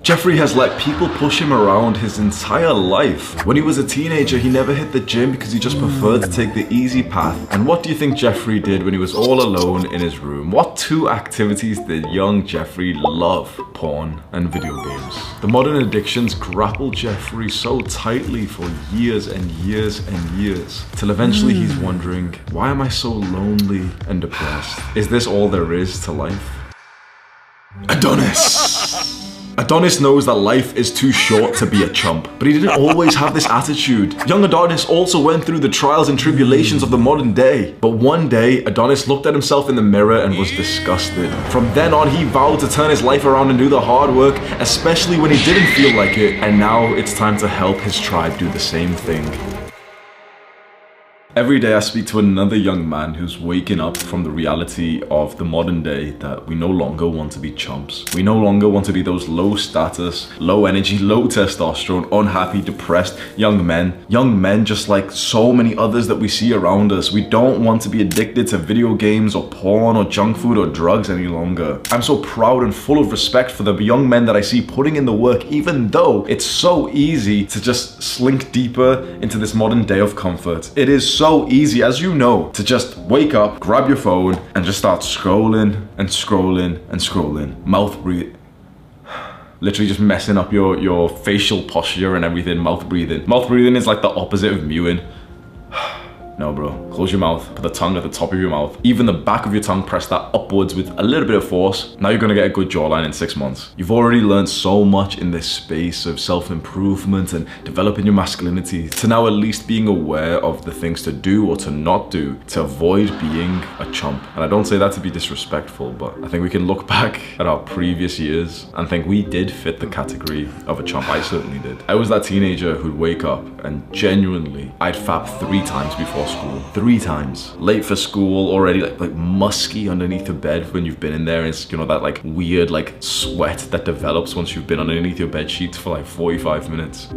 Jeffrey has let people push him around his entire life. When he was a teenager, he never hit the gym because he just preferred to take the easy path. And what do you think Jeffrey did when he was all alone in his room? What two activities did young Jeffrey love? Porn and video games. The modern addictions grappled Jeffrey so tightly for years and years and years, till eventually he's wondering, why am I so lonely and depressed? Is this all there is to life? Adonis! Adonis knows that life is too short to be a chump, but he didn't always have this attitude. Young Adonis also went through the trials and tribulations of the modern day. But one day, Adonis looked at himself in the mirror and was disgusted. From then on, he vowed to turn his life around and do the hard work, especially when he didn't feel like it. And now it's time to help his tribe do the same thing. Every day I speak to another young man who's waking up from the reality of the modern day that we no longer want to be chumps. We no longer want to be those low status, low energy, low testosterone, unhappy, depressed young men. Young men just like so many others that we see around us. We don't want to be addicted to video games or porn or junk food or drugs any longer. I'm so proud and full of respect for the young men that I see putting in the work, even though it's so easy to just slink deeper into this modern day of comfort. It is so easy, as you know, to just wake up, grab your phone, and just start scrolling and scrolling and scrolling. Mouth breathe. Literally just messing up your facial posture and everything. Mouth breathing. Mouth breathing is like the opposite of mewing. No, bro. Close your mouth. Put the tongue at the top of your mouth. Even the back of your tongue, press that upwards with a little bit of force. Now you're gonna get a good jawline in 6 months. You've already learned so much in this space of self-improvement and developing your masculinity to now at least being aware of the things to do or to not do to avoid being a chump. And I don't say that to be disrespectful, but I think we can look back at our previous years and think we did fit the category of a chump. I certainly did. I was that teenager who'd wake up and genuinely, I'd fap 3 times before school. 3 times. Late for school, already like musky underneath the bed when you've been in there. It's, you know, that like weird like sweat that develops once you've been underneath your bed sheets for like 45 minutes.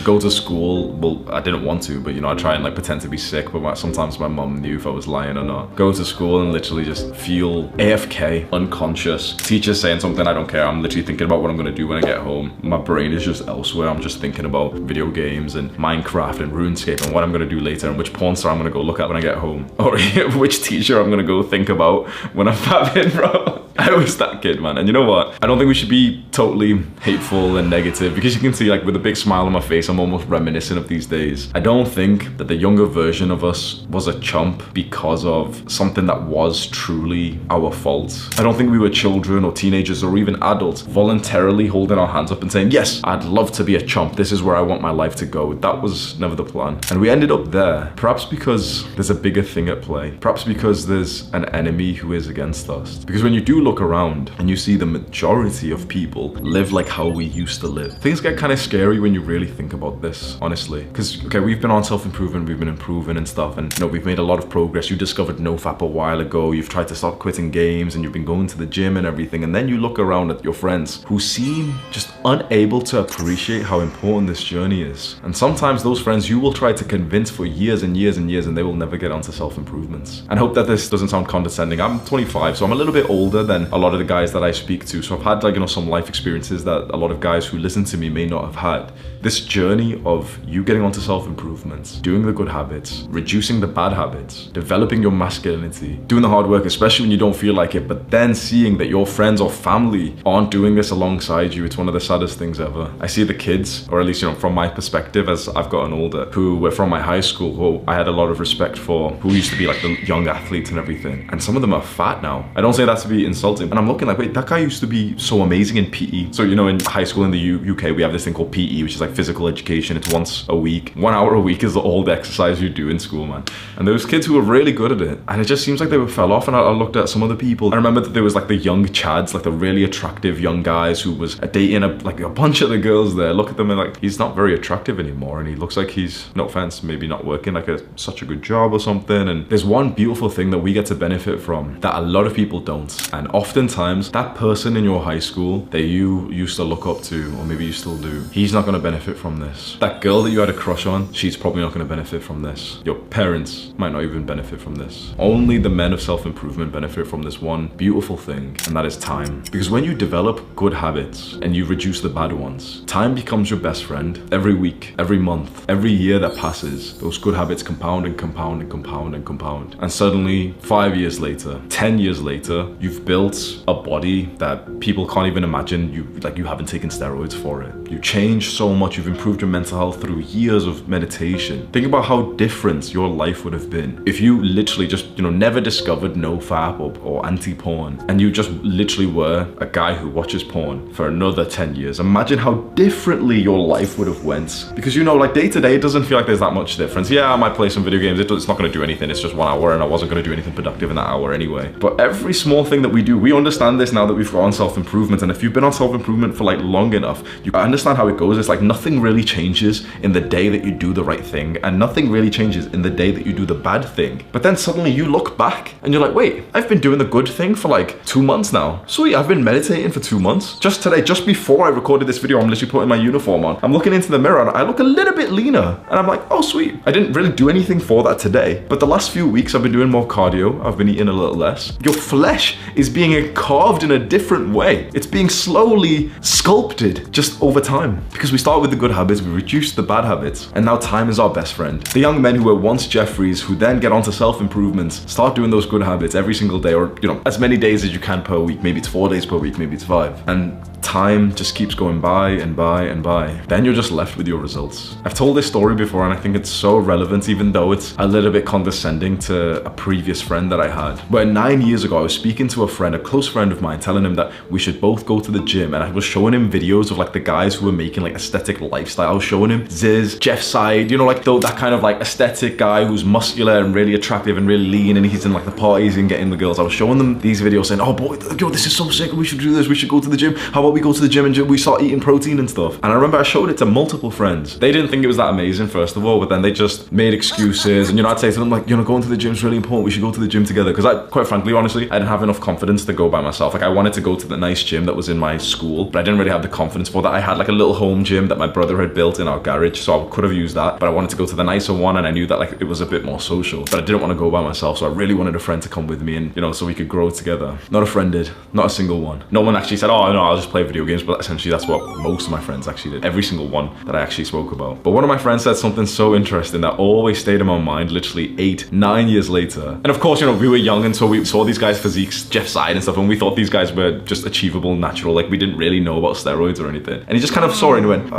Go to school, well, I didn't want to, but you know, I try and like pretend to be sick, but sometimes my mom knew if I was lying or not. Go to school and literally just feel AFK, unconscious. Teacher's saying something, I don't care. I'm literally thinking about what I'm gonna do when I get home. My brain is just elsewhere. I'm just thinking about video games and Minecraft and RuneScape and what I'm gonna do later and which porn star I'm gonna go look at when I get home. Or which teacher I'm gonna go think about when I'm fapping, bro. I was that kid, man. And you know what? I don't think we should be totally hateful and negative, because you can see like with a big smile on my face, I'm almost reminiscent of these days. I don't think that the younger version of us was a chump because of something that was truly our fault. I don't think we were children or teenagers or even adults voluntarily holding our hands up and saying, yes, I'd love to be a chump. This is where I want my life to go. That was never the plan. And we ended up there, perhaps because there's a bigger thing at play. Perhaps because there's an enemy who is against us. Because when you do look around and you see the majority of people live like how we used to live, things get kind of scary when you really think about this, honestly. Because, okay, we've been on self-improvement, we've been improving and stuff, and you know, we've made a lot of progress. You discovered NoFap a while ago, you've tried to stop quitting games, and you've been going to the gym and everything, and then you look around at your friends who seem just unable to appreciate how important this journey is. And sometimes those friends you will try to convince for years and years and years, and they will never get onto self-improvements. And I hope that this doesn't sound condescending. I'm 25, so I'm a little bit older than a lot of the guys that I speak to. So I've had like, you know, some life experiences that a lot of guys who listen to me may not have had. This journey of you getting onto self-improvements, doing the good habits, reducing the bad habits, developing your masculinity, doing the hard work, especially when you don't feel like it, but then seeing that your friends or family aren't doing this alongside you, it's one of the saddest things ever. I see the kids, or at least, you know, from my perspective as I've gotten older, who were from my high school, who I had a lot of respect for, who used to be like the young athletes and everything. And some of them are fat now. I don't say that to be insulting, and I'm looking like, wait, that guy used to be so amazing in PE. So, you know, in high school in the UK, we have this thing called PE, which is like physical education. It's once a week. 1 hour a week is all the exercise you do in school, man. And there was kids who were really good at it, and it just seems like they fell off. And I looked at some other people. I remember that there was like the young chads, like the really attractive young guys who was dating like a bunch of the girls there. Look at them and like, he's not very attractive anymore, and he looks like he's, no offense, maybe not working like such a good job or something. And there's one beautiful thing that we get to benefit from that a lot of people don't, and oftentimes that person in your high school that you used to look up to, or maybe you still do, he's not gonna benefit from this. That girl that you had a crush on, she's probably not gonna benefit from this. Your parents might not even benefit from this. Only the men of self-improvement benefit from this one beautiful thing, and that is time. Because when you develop good habits and you reduce the bad ones, time becomes your best friend. Every week, every month, every year that passes, those good habits compound and compound and compound and compound. And suddenly, 5 years later, 10 years later, you've built a body that people can't even imagine you haven't taken steroids for it. You changed so much, you've improved your mental health through years of meditation. Think about how different your life would have been if you literally just, never discovered NoFap or anti-porn, and you just literally were a guy who watches porn for another 10 years. Imagine how differently your life would have went. Because like day to day, it doesn't feel like there's that much difference. Yeah, I might play some video games, it's not gonna do anything, it's just 1 hour, and I wasn't gonna do anything productive in that hour anyway. But every small thing that we do, we understand this now that we've got on self-improvement, and if you've been on self-improvement for long enough, you understand how it goes. It's like nothing really changes in the day that you do the right thing, and nothing really changes in the day that you do the bad thing. But then suddenly you look back and you're like, wait, I've been doing the good thing for 2 months now. Sweet, I've been meditating for 2 months. Just today, just before I recorded this video, I'm literally putting my uniform on. I'm looking into the mirror and I look a little bit leaner. And I'm like, oh sweet, I didn't really do anything for that today. But the last few weeks I've been doing more cardio, I've been eating a little less. Your flesh is being carved in a different way. It's being slowly sculpted just over time. Because we start with the good habits, we reduce the bad habits, and now time is our best friend. The young men who were once Jeffreys, who then get onto self-improvements, start doing those good habits every single day, or as many days as you can per week. Maybe it's 4 days per week, maybe it's 5. And time just keeps going by and by and by. Then you're just left with your results. I've told this story before and I think it's so relevant, even though it's a little bit condescending to a previous friend that I had. Where 9 years ago, I was speaking to a friend, a close friend of mine, telling him that we should both go to the gym, and I was showing him videos of the guys who were making aesthetic lifestyle. I was showing him Ziz, Jeff Side, that kind of aesthetic guy who's muscular and really attractive and really lean, and he's in the parties and getting the girls. I was showing them these videos saying, oh boy, this is so sick, we should do this, we should go to the gym. How about we go to the gym and we start eating protein and stuff? And I remember I showed it to multiple friends. They didn't think it was that amazing, first of all, but then they just made excuses. And I'd say to them going to the gym is really important, we should go to the gym together. Because quite frankly, honestly, I didn't have enough confidence to go by myself. I wanted to go to the nice gym that was in my school, but I didn't really have the confidence for that. I had a little home gym that my brother had built in our garage, so I could have used that, but I wanted to go to the nicer one, and I knew that it was a bit more social, but I didn't want to go by myself, so I really wanted a friend to come with me, and so we could grow together. Not a friend did, not a single one. No one actually said, oh no, I'll just play video games, but essentially that's what most of my friends actually did. Every single one that I actually spoke about. But one of my friends said something so interesting that always stayed in my mind literally 8, 9 years later. And of course, we were young, and so we saw these guys' physiques, Jeff Side and stuff, and we thought these guys were just achievable, natural, we didn't really know about steroids or anything. And he just kind of saw it and went,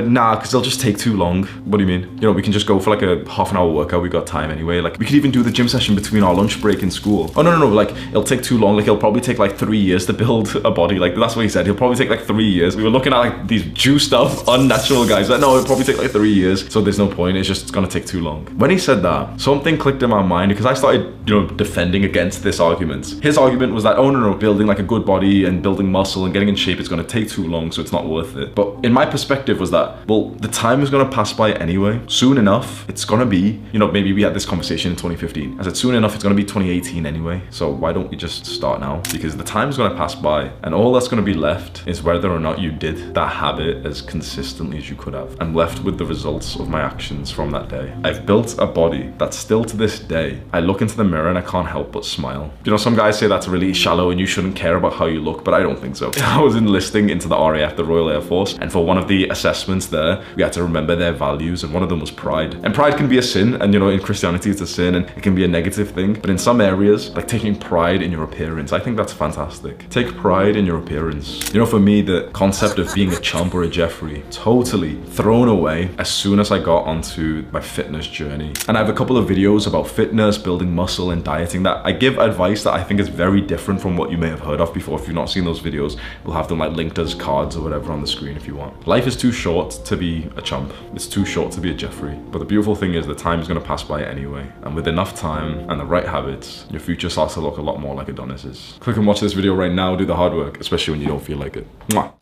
nah, because they'll just take too long. What do you mean? We can just go for a half an hour workout, we got time anyway. We could even do the gym session between our lunch break in school. Oh no, it'll take too long. It'll probably take 3 years to build a body. That's what he said. He'll probably take 3 years. We were looking at these juiced up, unnatural guys. No, it'll probably take 3 years. So there's no point. It's gonna take too long. When he said that, something clicked in my mind, because I started, defending against this argument. His argument was that, oh no, building a good body and building muscle and getting in shape is gonna take too long, so it's not worth it. But in my perspective was that, well, the time is gonna pass by anyway. Soon enough, it's gonna be, maybe we had this conversation in 2015. I said, soon enough, it's gonna be 2018 anyway. So why don't we just start now? Because the time's gonna pass by, and all that's gonna be left is whether or not you did that habit as consistently as you could have. I'm left with the results of my actions from that day. I've built a body that still to this day, I look into the mirror and I can't help but smile. Some guys say that's really shallow and you shouldn't care about how you look, but I don't think so. I was enlisting into the RAF, the Royal Air Force, and for one of the assessments there, we had to remember their values, and one of them was pride. And pride can be a sin, and in Christianity it's a sin, and it can be a negative thing, but in some areas, taking pride in your appearance, I think that's fantastic. Take pride in your appearance. For me, the concept of being a chump or a Jeffrey, totally thrown away as soon as I got onto my fitness journey. And I have a couple of videos about fitness, building muscle, and dieting that I give advice that I think is very different from what you may have heard of before. If you've not seen those videos, we'll have them linked as cards or whatever on the screen if you want. Life is too short to be a chump. It's too short to be a Jeffrey. But the beautiful thing is the time is going to pass by anyway. And with enough time and the right habits, your future starts to look a lot more like Adonis's. Click and watch this video right now, do the hard work, especially when you don't feel like it. Mwah.